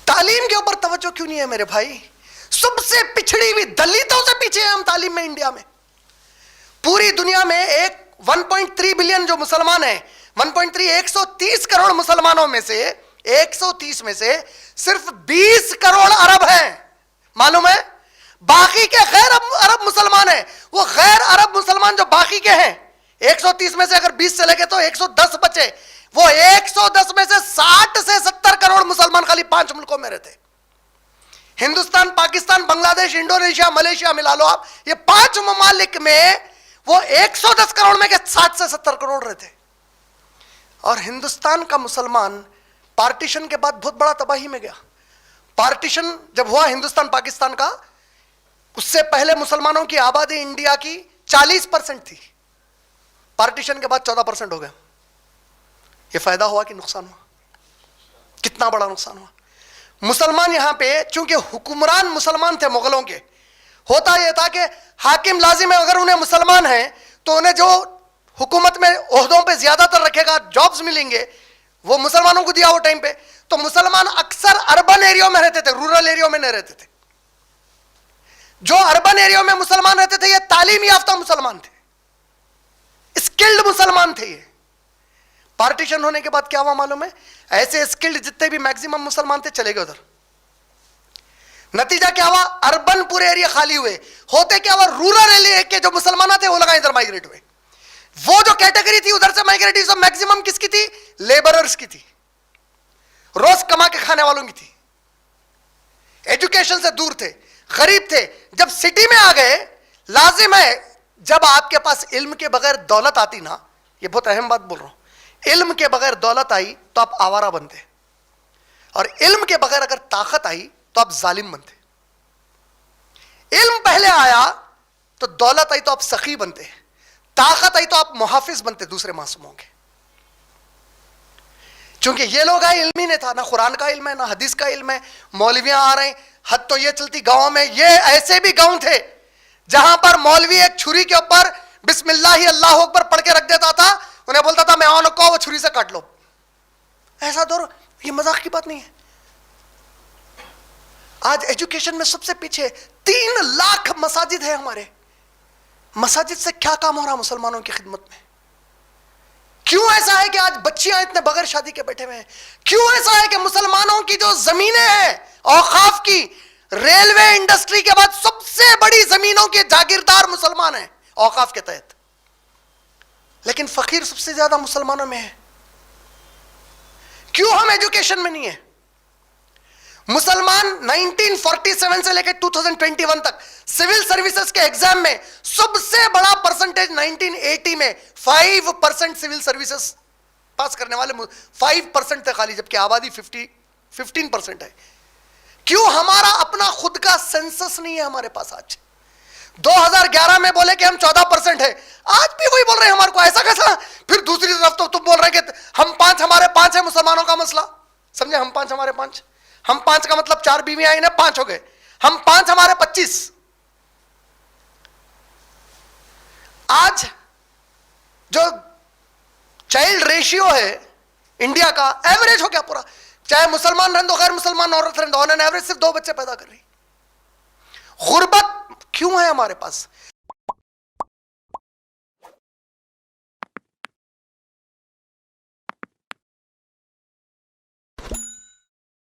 तालीम के ऊपर तवज्जो क्यों नहीं है मेरे भाई? सबसे पिछड़ी हुई दलितों से पीछे हैं हम तालीम में इंडिया में। पूरी दुनिया में एक 1.3 बिलियन जो मुसलमान हैं, 1.3 130 करोड़ मुसलमानों में से 130 में से सिर्फ 20 करोड़ अरब हैं, मालूम है? बाकी के गैर अरब मुसलमान हैं। वो गैर अरब मुसलमान जो बाकी के हैं 130 में से अगर 20 चले गए तो 110 बचे। वो 110 में से 60 से 70 करोड़ मुसलमान खाली 5 मुल्कों में रहते। हिंदुस्तान, पाकिस्तान, बांग्लादेश, इंडोनेशिया, मलेशिया मिला लो आप, ये 5 ममालिक में वो 110 करोड़ में के 60 से 70 करोड़ रहते। और हिंदुस्तान का मुसलमान पार्टीशन के बाद बहुत बड़ा तबाही में गया। पार्टीशन जब हुआ हिंदुस्तान पाकिस्तान का, उससे पहले मुसलमानों की आबादी इंडिया की 40% थी। पार्टीशन के बाद 14% हो गया। यह फायदा हुआ कि नुकसान हुआ? कितना बड़ा नुकसान हुआ। मुसलमान यहां पे चूंकि हुक्मरान मुसलमान थे मुगलों के, होता यह था कि हाकिम लाजिम है, अगर उन्हें मुसलमान हैं तो उन्हें जो हुकूमत में ओहदों पे ज्यादातर रखेगा, जॉब्स मिलेंगे, वो मुसलमानों को दिया वो टाइम पे। तो मुसलमान अक्सर अर्बन एरिया में रहते थे, रूरल एरिया में नहीं रहते थे। जो अर्बन एरिया में मुसलमान रहते थे ये तालीम याफ्ता मुसलमान थे, स्किल्ड मुसलमान थे। ये पार्टीशन होने के बाद क्या हुआ मालूम है? ऐसे स्किल्ड जितने भी मैक्सिमम मुसलमान थे चले गए उधर। नतीजा क्या हुआ? अर्बन पूरे एरिया खाली हुए। होते क्या हुआ? रूरल एरिया के जो मुसलमान थे वो लगा इधर माइग्रेट हुए। वो जो कैटेगरी थी उधर से माइग्रेट हुई, सब मैक्सिमम किसकी थी? लेबरर्स की थी, रोज कमा के खाने वालों की थी, एजुकेशन से दूर थे, गरीब थे। जब सिटी में आ गए, लाजिम है जब आपके पास इल्म के बगैर दौलत आती ना, ये बहुत अहम बात बोल रहा हूं, इल्म के बगैर दौलत आई तो आप आवारा बनते, और इल्म के बगैर अगर ताकत आई तो आप जालिम बनते। इल्म पहले आया तो दौलत आई तो आप सखी बनते, ताकत आई तो आप मुहाफिज बनते दूसरे मासूमों के। क्योंकि ये लोग आए, इल्म ही नहीं था, ना कुरान का इल्म है ना हदीस का इल्म है। मौलवियां आ रहे, हद तो ये चलती गांव में। ये ऐसे भी गांव थे जहां पर मौलवी एक छुरी के ऊपर बिस्मिल्लाह अल्लाह अकबर पढ़ के रख देता था, उन्हें बोलता था मैं ऑन को, वो छुरी से काट लो। ऐसा दौर, ये मजाक की बात नहीं है। आज एजुकेशन में सबसे पीछे 3 लाख मसाजिद है हमारे। मसाजिद से क्या काम हो रहा मुसलमानों की खिदमत में? क्यों ऐसा है कि आज बच्चियां इतने बगैर शादी के बैठे हुए हैं? क्यों ऐसा है कि मुसलमानों की जो जमीनें हैं औकाफ की, रेलवे इंडस्ट्री के बाद सबसे बड़ी जमीनों के जागीरदार मुसलमान हैं औकाफ के तहत, लेकिन फकीर सबसे ज्यादा मुसलमानों में है। क्यों हम एजुकेशन में नहीं है? मुसलमान 1947 से लेकर 2021 तक सिविल सर्विसेज के एग्जाम में सबसे बड़ा परसेंटेज 1980 में 5% सिविल सर्विसेज पास करने वाले 5% थे खाली, जबकि आबादी 15% है। क्यों हमारा अपना खुद का सेंसस नहीं है हमारे पास? आज 2011 में बोले कि हम 14% है, आज भी वही बोल रहे हैं हमारे को। ऐसा कैसा? फिर दूसरी तरफ तो तुम बोल रहे हैं कि हम 5 हमारे 5 है मुसलमानों का मसला। समझे? हम 5 हमारे 5, हम 5 का मतलब 4 बीवियां आई ना, 5 हो गए। हम 5 हमारे 25। आज जो चाइल्ड रेशियो है इंडिया का, एवरेज हो गया पूरा, चाहे मुसलमान रहने दो गैर मुसलमान औरत रहने दो, ऑन एन एवरेज सिर्फ 2 बच्चे पैदा कर रही। गुर्बत क्यों है हमारे पास?